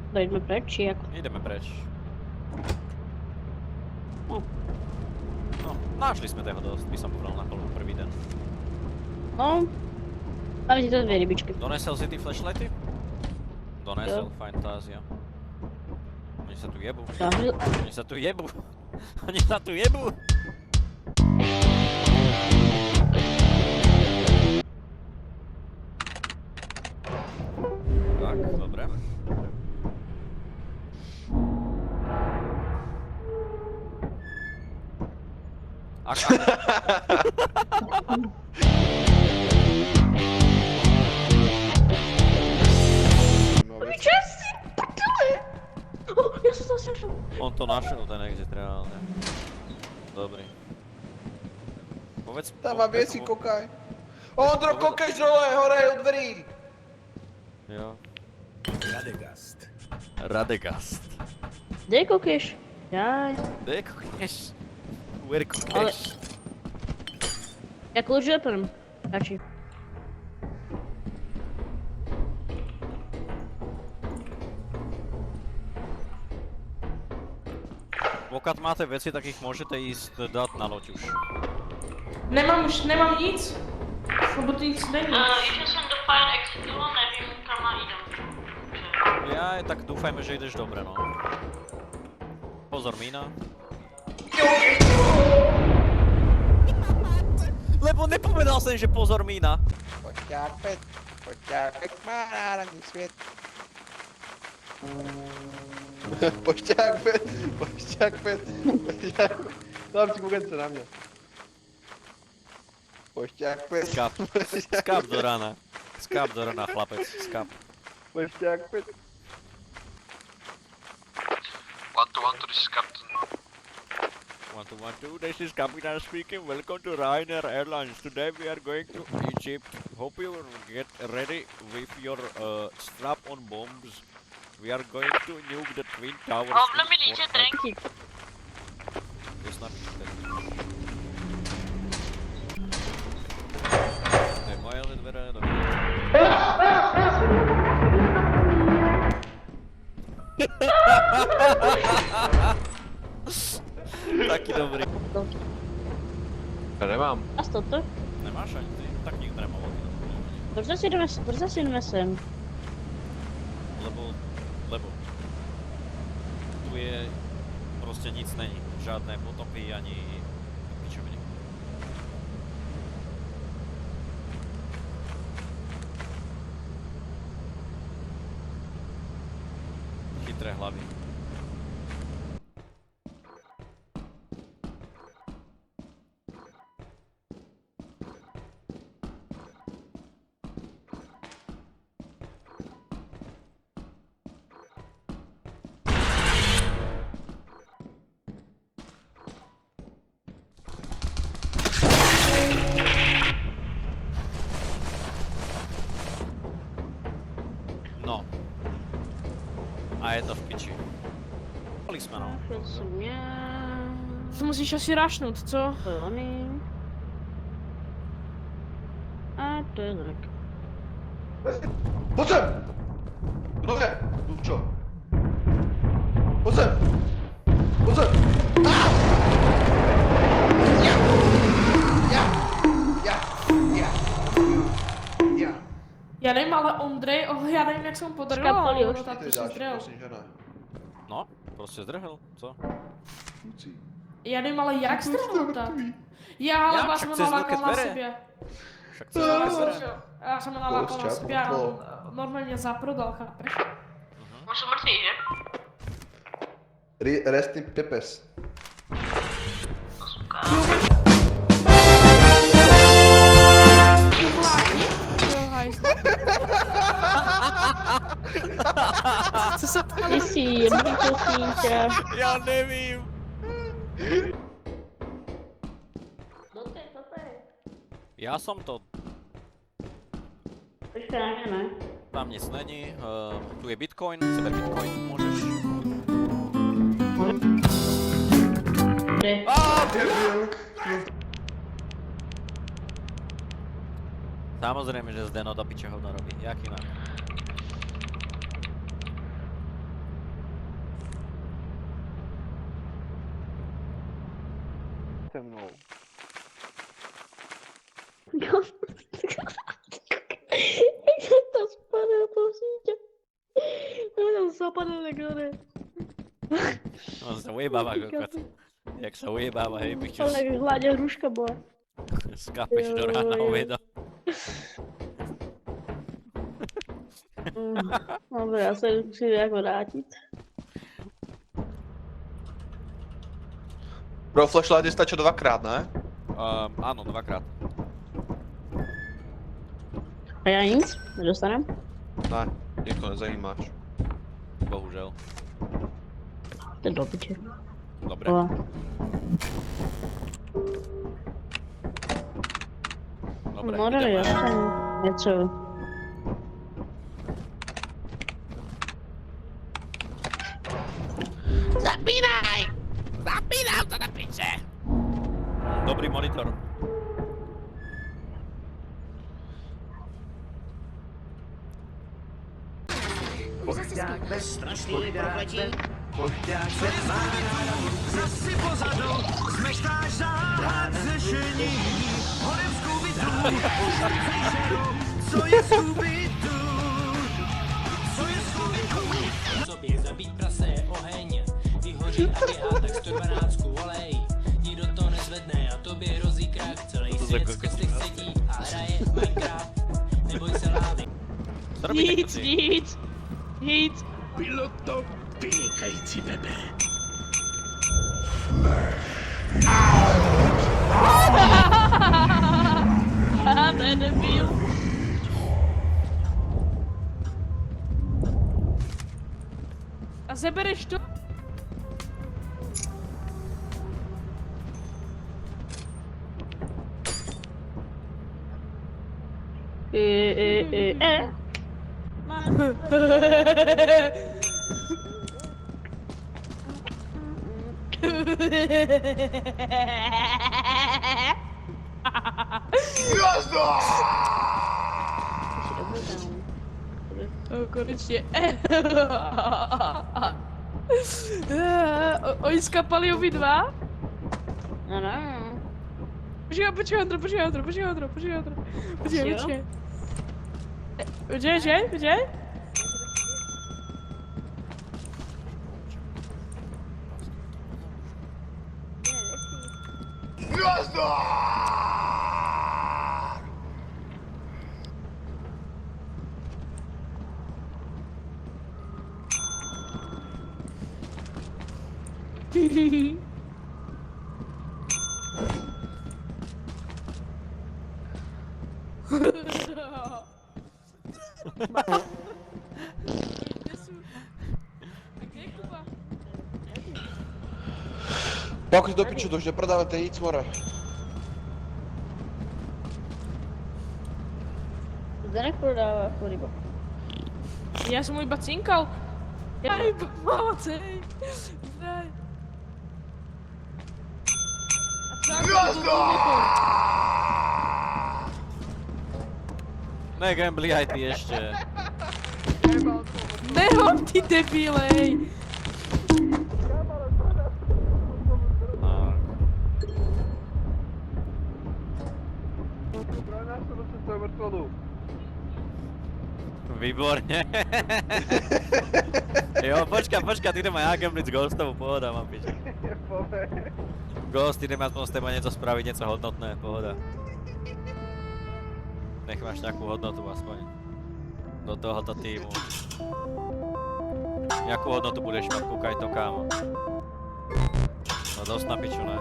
Dojdeme preč, či ako? Ideme preč. No. No, našli sme toho dosť, by som povedal na prvý den. No. Máme si to dve rybičky. Donesel si ty flashlighty? Donesel, fantázia. Oni sa tu jebú. Oni sa tu jebú. Oni sa tu jebú. Tak, dobre. Ja som zase šel. On to našiel, ten exit reálne. Dobrý. Povedz... Tam má věci, kokaj. Ondro, kokaš dole, hore, od dverí. Jo. Radegast. Radegast. Kde koukeš? Jaj. Kde koukneš? Where koukneš? Ja kľúč doplním. Stačí. Pokud máte veci, tak ich môžete ísť dať na loď už. Nemám nic. Lebo to nic není. Išel som do Fire Exitu, nevím kam má idem. Jaj, tak dúfajme, že ideš dobre, no. Pozor, mína. Lebo nepovedal som, že pozor, mína. Pošťák má národní svět. Pošťák pet. Dám ti kukence na mě. Pošťák pet. Skáp do rána. Skáp do rána, chlapec, skáp. Pošťák pet. 1-2, this is Captain. 1-2, this is Captain speaking. Welcome to Ryanair Airlines. Today we are going to Egypt. Hope you get ready with your strap-on bombs. We are going to nuke the Twin Towers. Problem mi líče trenky. To snad Nemajali dvere, dobré. Taký dobrý. Já nemám. A toto? Nemáš ani ty? Tak nikto nemal lody. Proč zase jdeme sem? Lebo tu je proste nic není. Žádné potopy ani pičoviny. Chytré hlavy. No. A je to v piči. Kolik jsme, no? To musíš asi rašnout, co? To je oný. A to je zrak. Pojď sem! Kdo je? Dučo. Pojď sem! Pojď sem! Já nevím, ale Ondrej, já nevím, jak jsem podaril, Skapali ale už. ono tak Ty prostě dáš, zdrel. prosím, že ne. No, prostě zdrhel, co? Já nevím, ale jak zdrel tak? Já, ale já jsem ho nalákal na sebe. Však to je Já jsem ho nalákal na sebe a on normálně mě zaprodal, chápeš? Už jsou mrtví, že? Rest in pepes. To suka. Co se to Ty si jemný prosínťa. Já nevím. To je. Já jsem to. Počkej na mě, ne? Tam nic není. Tu je Bitcoin, seber Bitcoin můžeš. Kde? Samozrejme, že Zdeno do piče hovno robí. Jak inak? se mnou. Jak se to spadá, prosím tě. Já jsem zapadl nekde. On se ujebává, kokot. Jak se ujebává, hej, pičus. Ale jak hladě hruška byla. Skápeš do rána hoveda. Dobre, já se musím jako vrátit. Pro flashlighty stačí dvakrát, ne? Áno, dvakrát. A já nic? Nedostanem? Ne, mě to nezajímáš. Bohužel. To je do piče. Dobre. Ola. Dobre, No dali, ideme. já něco. Zapínám to na piče! Dobrý monitor. Strašný prokletí. Pošťák se má, zasi pozadu, zmeškáš záhad řešení. Hodem Scooby-Doo, co je Scooby-Doo? Co je Scooby-Doo? Sobě zabít prase je oheň, vyhoří a běhá tak 112 volej. Nikdo to nezvedne a tobě hrozí krach, celý svět z kostech sedí a hraje Minecraft. Neboj se lávy. Co robíte, Nic, kluci? nic. Nic. Bylo to vynikající, bebe. Haha, to je debil. A zebereš to? Konečně. Oni skapali obi dva? Ano. Počkej, Ondro. Počkej. Pokud do piču, to už neprodávate nic, more. Zde neprodává, ryba. Já jsem mu iba cinkal. Aj, pomocej. Daj. Negambli aj ty ešte. Nehod, ty debilej. Výborne. Jo, počka, ty idem aj ja gambliť s Ghostovou, pohoda, mám piče. Ghost, idem aspoň s teba niečo spraviť, niečo hodnotné, pohoda. Nech máš nejakú hodnotu aspoň. Do tohoto týmu. Jakú hodnotu budeš mať, kúkaj to, kámo. No dosť na piču, ne?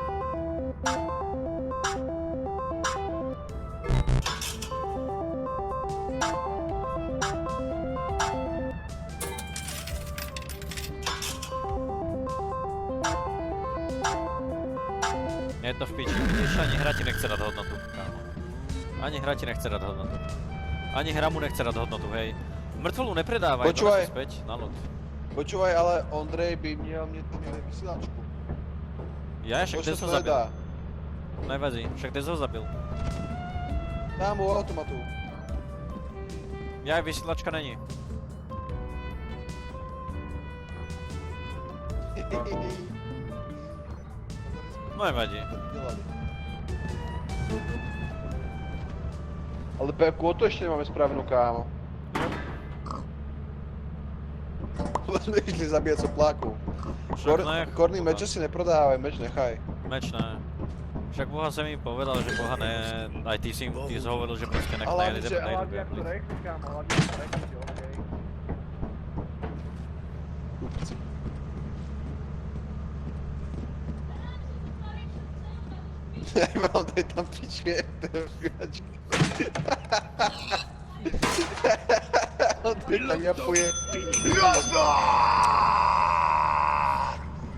Je to v piči, vidíš, ani hra ti nechce dať hodnotu, kámo. Ani hra ti nechce dať hodnotu. Ani hra mu nechce dať hodnotu, hej. Mrtvolu nepredávaj, Počúvaj. to späť, na ľud. Počúvaj, ale Ondrej by měl mít vysílačku. Ja, však To ten se som to zabil. nedá. Nevadí, však ten som zabil. Tam u automatu. Ja, vysielačka není. No nevadí. Ale kvotu ještě nemáme správnou, kámo. Jsme išli zabíjať soplákov. Korný meče si neprodávaj, meč nechaj. Meč ne. Však Boha se mi povedal, že Boha ne, aj ty si hovoril, že prostě nech Ale nejde hlavně jak to rekli, kámo, hlavně jak to rekli, jo, okej. Kupci. Mám tady tam pičuje, on tady tam japuje.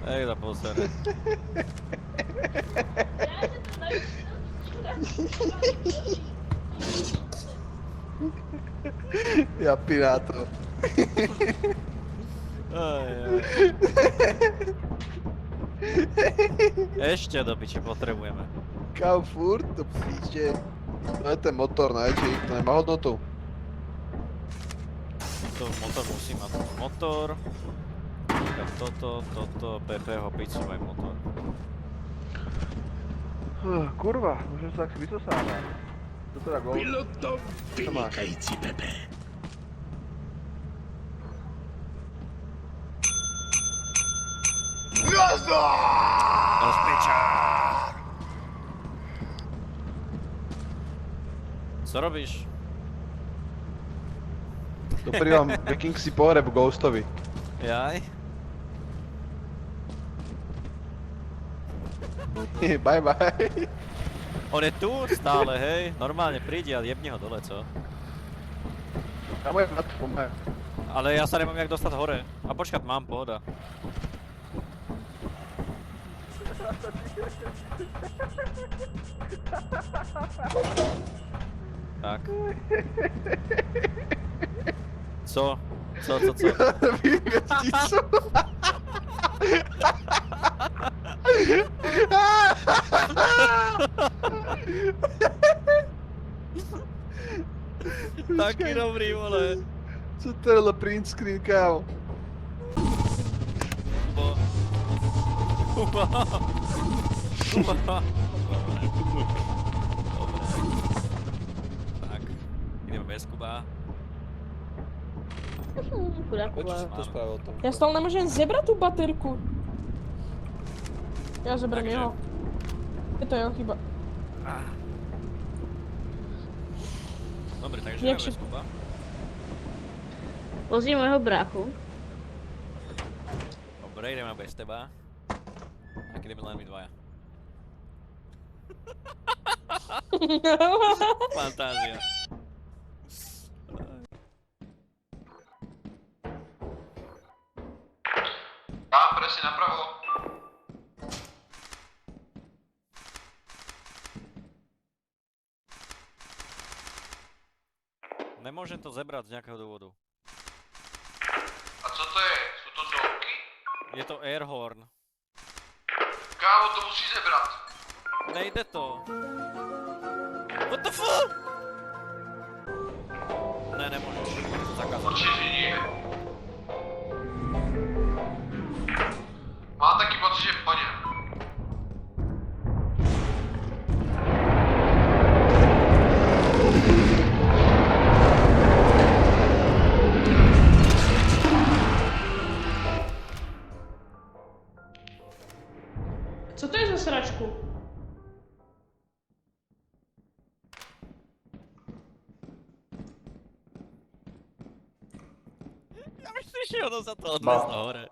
Ej, zaposere. Japí na to. Ešte do piči potrebujeme. Kámo, furt to píče. To je ten motor, ne? Či to nemá hodnotu. To motor musí mať. Motor. Toto, PP ho picový motor. Kurva, můžeme se tak vysosávat. To teda gol. Bylo to vynikající, Pepe. Co robíš? Dobrý vám Viking si pohreb Ghostovi. Jaj? Bye bye. On je tu stále, hej? Normálne prídi a jebni ho dole, co? Kámo je na to pomáha. Ale ja sa nemám jak dostať hore. A počkat, mám, pohoda. Tak. Co? Co? Výměsticu. Taky dobrý, vole. Co to je print screen, kámo? Kuba. Tak, ideme bez Kuba. To spravil to. Já stále nemůžem zebrat tu baterku. Já zebrem Takže. jeho. Je to jeho chyba. Dobre, takže Jak ideme bez Kuba. Vozí mojho bráchu. Dobre, ideme bez teba. Tak ideme len my dvaja. Fantázia. Dám presne napravo. Nemôžem to zebrať z nejakého dôvodu. A co to je? Sú to zovky? Je to airhorn. Kámo, to musí zebrat. Nejde to. What the fuck? Ne, nemôžeš. Môžeš to zakázať. Určite nie. Mám taký pocit, že po něm. Co to je za sračku? Ja myslím, že ono sa to odneslo hore.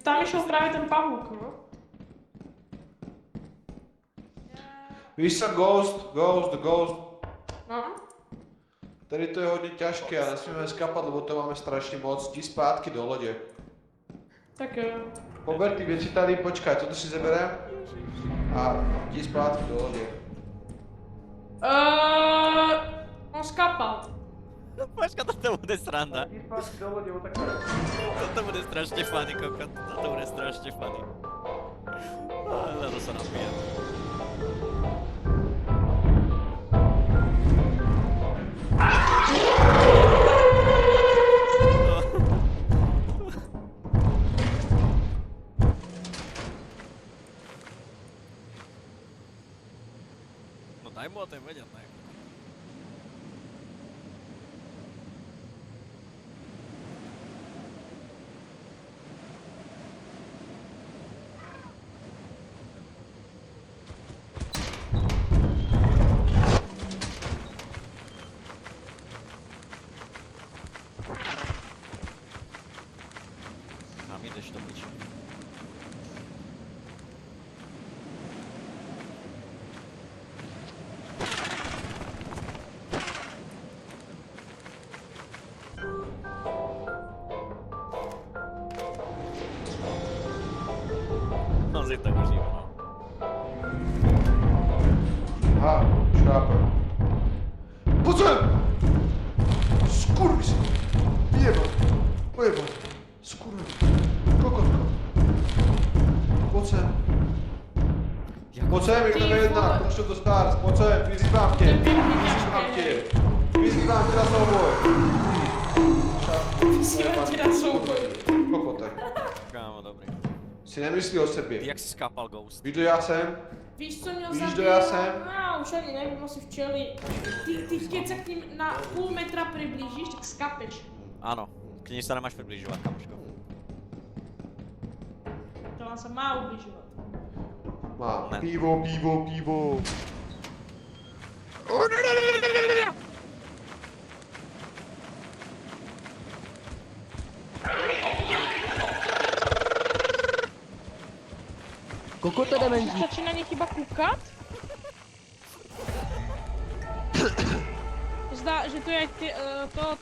Tam išel právě ten pavúk, no. Víš co, Ghost. No. Tady to je hodně těžké a nesmíme skapat, lebo to máme strašně moc. Jdi zpátky do lodě. Tak jo. Pober ty věci tady, počkaj, toto si zeberem. A jdi zpátky do lodě. On skapal. Počka, toto bude sranda. Jdi zpátky do lodě, takhle. Toto bude strašne funny, kokot. Toto bude strašne funny. Ale to sa napijem. Daj mu o tom vědět, ne? Nám jdeš do piči. No si to užívá, no. Aha, šrápe. Pojď sem! Skurvíš! Vyjeba! Skurvíš! Kokotko! Pojď sem! Pojď sem, jak to nejedná, už to stát, pojď sem, vyzývám tě! Vyzývám tě na souboj! Vyzývám tě na souboj. Kokotek. Kámo, dobrý. Si nemyslí o sobě. Jak jsi skápal Ghost? Víš, kdo já jsem? Víš, co měl Víš, zabít? kdo já jsem? No, už ani nevím, asi včely. Ty keď se k ním na půl metra přiblížíš, tak skapeš. Ano, k ní se nemáš přibližovat, kamoško. To vám se má ubližovat. Má. Ne. Pivo. Kokota dementní. Stačí na ně chyba koukat? Zdá, že to je to